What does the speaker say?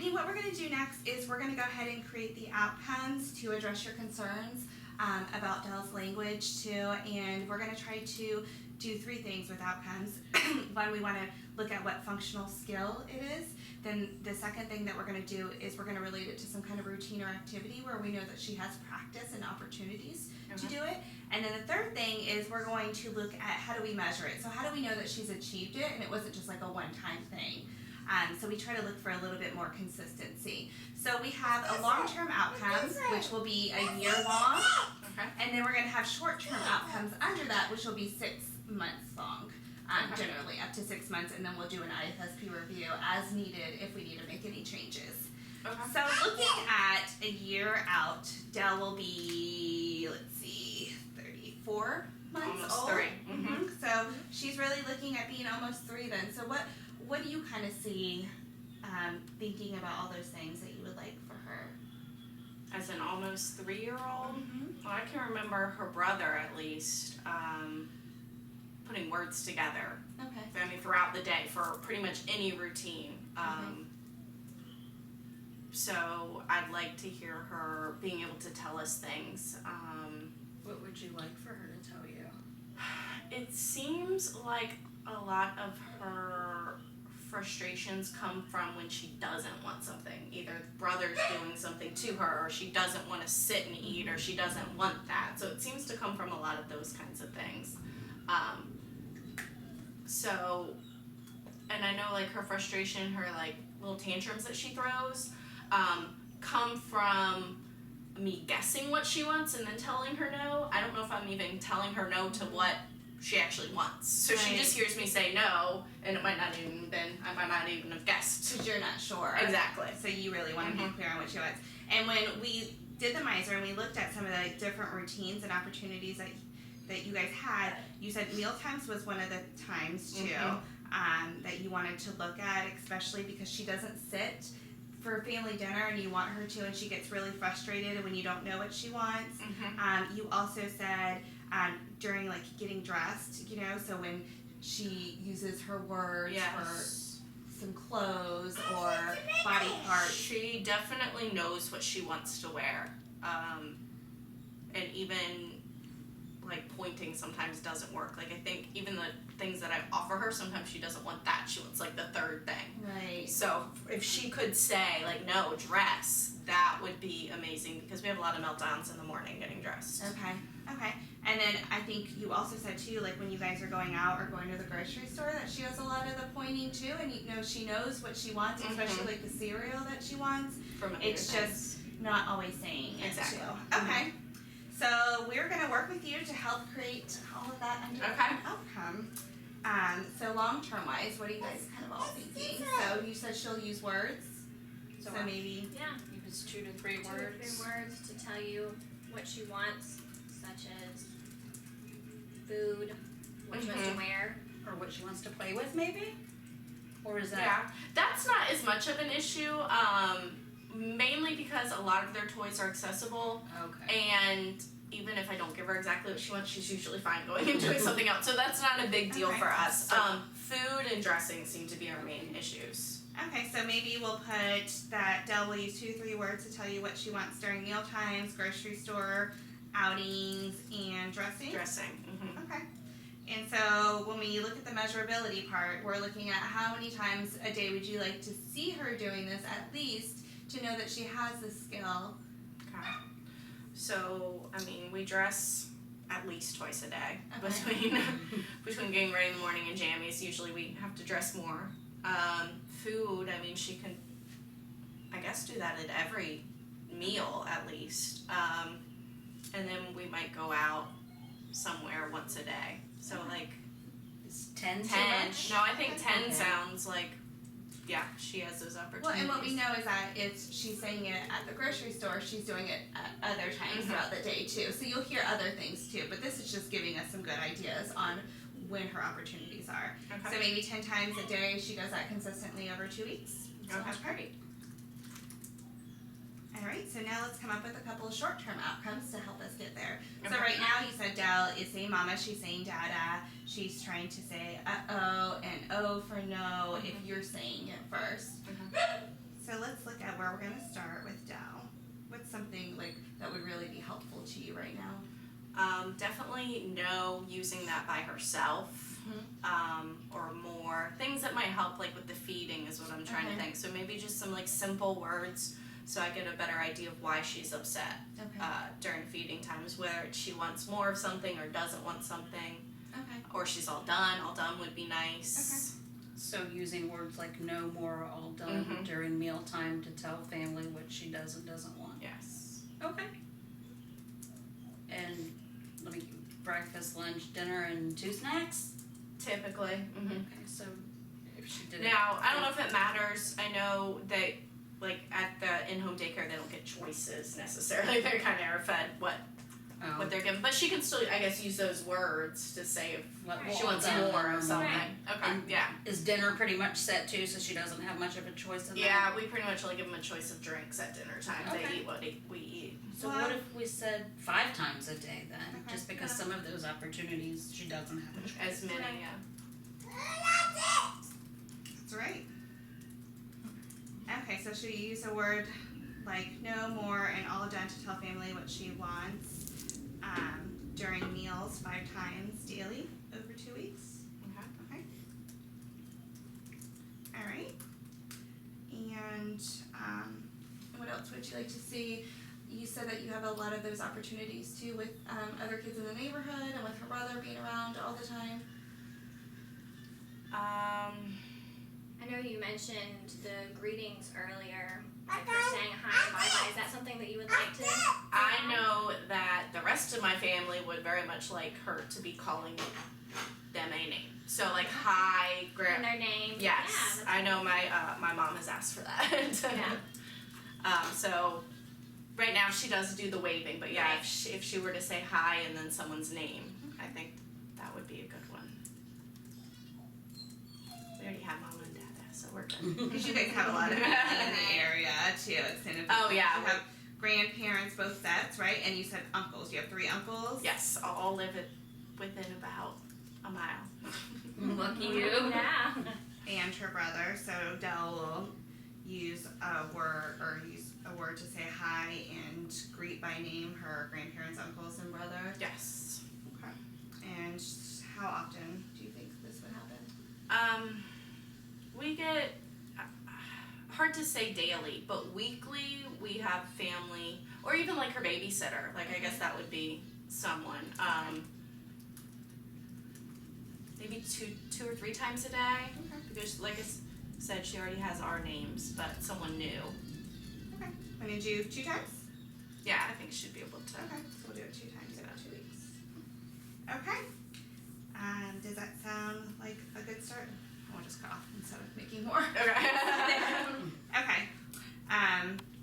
Whitney, what we're going to do next is we're going to go ahead and create the outcomes to address your concerns about Dell's language too, and we're going to try to do 3 things with outcomes. One, we want to look at what functional skill it is. Then the second thing that we're going to do is we're going to relate it to some kind of routine or activity where we know that she has practice and opportunities to do it. And then the third thing is we're going to look at how do we measure it. So how do we know that she's achieved it and it wasn't just like a one-time thing. So we try to look for a little bit more consistency. So we have a long-term outcomes, which will be a year long. And then we're going to have short-term outcomes under that, which will be 6 months long. Generally up to 6 months, and then we'll do an IFSP review as needed if we need to make any changes. So looking at a year out, Dell will be, let's see, 34 months almost old. 3. So she's really looking at being almost 3 then. So what do you kind of see thinking about all those things that you would like for her? As an almost 3-year-old, well, I can remember her brother at least putting words together. I mean, throughout the day for pretty much any routine. So I'd like to hear her being able to tell us things. What would you like for her to tell you? It seems like a lot of her frustrations come from when she doesn't want something. Either the brother's doing something to her, or she doesn't want to sit and eat, or she doesn't want that. So it seems to come from a lot of those kinds of things. So, and I know like her frustration, her like little tantrums that she throws, come from me guessing what she wants and then telling her no. I don't know if I'm even telling her no to what she actually wants. So she just hears me say no, and it might not even been, I might not even have guessed. Because you're not sure. Exactly. So you really want to be clear on what she wants. And when we did the MEISR and we looked at some of the different routines and opportunities that you guys had, you said meal times was one of the times too that you wanted to look at, especially because she doesn't sit for family dinner and you want her to, and she gets really frustrated when you don't know what she wants. You also said during like getting dressed, you know, so when she uses her words for some clothes or body parts. She definitely knows what she wants to wear, and even like pointing sometimes doesn't work. Like I think even the things that I offer her, sometimes she doesn't want that. She wants like the third thing. Right. So if she could say like no, dress, that would be amazing because we have a lot of meltdowns in the morning getting dressed. Okay. And then I think you also said too, like when you guys are going out or going to the grocery store, that she does a lot of the pointing too, and you know she knows what she wants, especially like the cereal that she wants. It's just not always saying it too. Okay. So we're going to work with you to help create all of that under an outcome. So long-term wise, what are you guys kind of all thinking? So you said she'll use words. So maybe use 2 to 3 words. 2 to 3 words to tell you what she wants, such as food, what she wants to wear, or what she wants to play with, maybe. Or is that? Yeah, that's not as much of an issue. Mainly because a lot of their toys are accessible. And even if I don't give her exactly what she wants, she's usually fine going and doing something else. So that's not a big deal for us. Food and dressing seem to be our main issues. Okay, so maybe we'll put that Dell will use 2 to 3 words to tell you what she wants during meal times, grocery store, outings, and dressing. Okay. And so when we look at the measurability part, we're looking at how many times a day would you like to see her doing this at least to know that she has the skill. So, I mean, we dress at least twice a day between getting ready in the morning and jammies. Usually we have to dress more. Food, I mean, she can, I guess, do that at every meal at least. And then we might go out somewhere once a day. So like, is 10 too much? No, I think 10 sounds like, yeah, she has those opportunities. Well, and what we know is that if she's saying it at the grocery store, she's doing it at other times throughout the day too. So you'll hear other things too, but this is just giving us some good ideas on when her opportunities are. So maybe 10 times a day, she does that consistently over 2 weeks. So that's great. All right, so now let's come up with a couple of short-term outcomes to help us get there. So right now you said Dell is saying mama, she's saying dada, she's trying to say uh-oh and oh for no if you're saying it first. So let's look at where we're going to start with Dell. What's something like that would really be helpful to you right now? Definitely no using that by herself. Or more things that might help, like with the feeding is what I'm trying to think. So maybe just some like simple words so I get a better idea of why she's upset during feeding times, whether she wants more of something or doesn't want something, or she's all done would be nice. So using words like no more, all done during mealtime to tell family what she does and doesn't want. Yes. Okay. And let me breakfast, lunch, dinner, and 2 snacks? Typically. Okay, so if she did Now, I don't know if it matters. I know that, like, at the in-home daycare, they don't get choices necessarily. They're kind of are fed what they're given. But she can still, I guess, use those words to say if she wants more of something. Okay, And is dinner pretty much set too, so she doesn't have much of a choice in that? Yeah, we pretty much only give them a choice of drinks at dinner time. Okay. They eat what we eat. So what if we said 5 times a day then? Just because some of those opportunities she doesn't have a choice. As many, That's right. Okay, so should you use a word like no more and all done to tell family what she wants during meals 5 times daily over 2 weeks? Okay. All right. And what else would you like to see? You said that you have a lot of those opportunities too with other kids in the neighborhood and with her brother being around all the time. I know you mentioned the greetings earlier, like her saying hi and bye-bye. Is that something that you would like to? I know that the rest of my family would very much like her to be calling them a name. So like hi, And their name. Yes, Yeah, I know my mom has asked for that. So right now she does do the waving, but yeah, if she were to say hi and then someone's name, I think that would be a good one. We already have mama and dada, so we're good. Because you guys have a lot of family in the area too. It's kind of Oh, yeah. You have grandparents, both sets, right? And you said uncles. You have 3 uncles. Yes, all live within about a mile. Lucky you. Yeah. And her brother. So Dell will use a word to say hi and greet by name her grandparents, uncles, and brother. Yes. Okay. And how often do you think this would happen? We get, hard to say daily, but weekly we have family, or even like her babysitter, like I guess that would be someone, maybe two or 3 times a day, because like I said, she already has our names, but someone new. Okay. I'm going to do 2 times? Yeah, I think she should be able to. Okay. So we'll do it 2 times in about 2 weeks. Okay. Does that sound like a good start? I'll just cough instead of making more. Okay.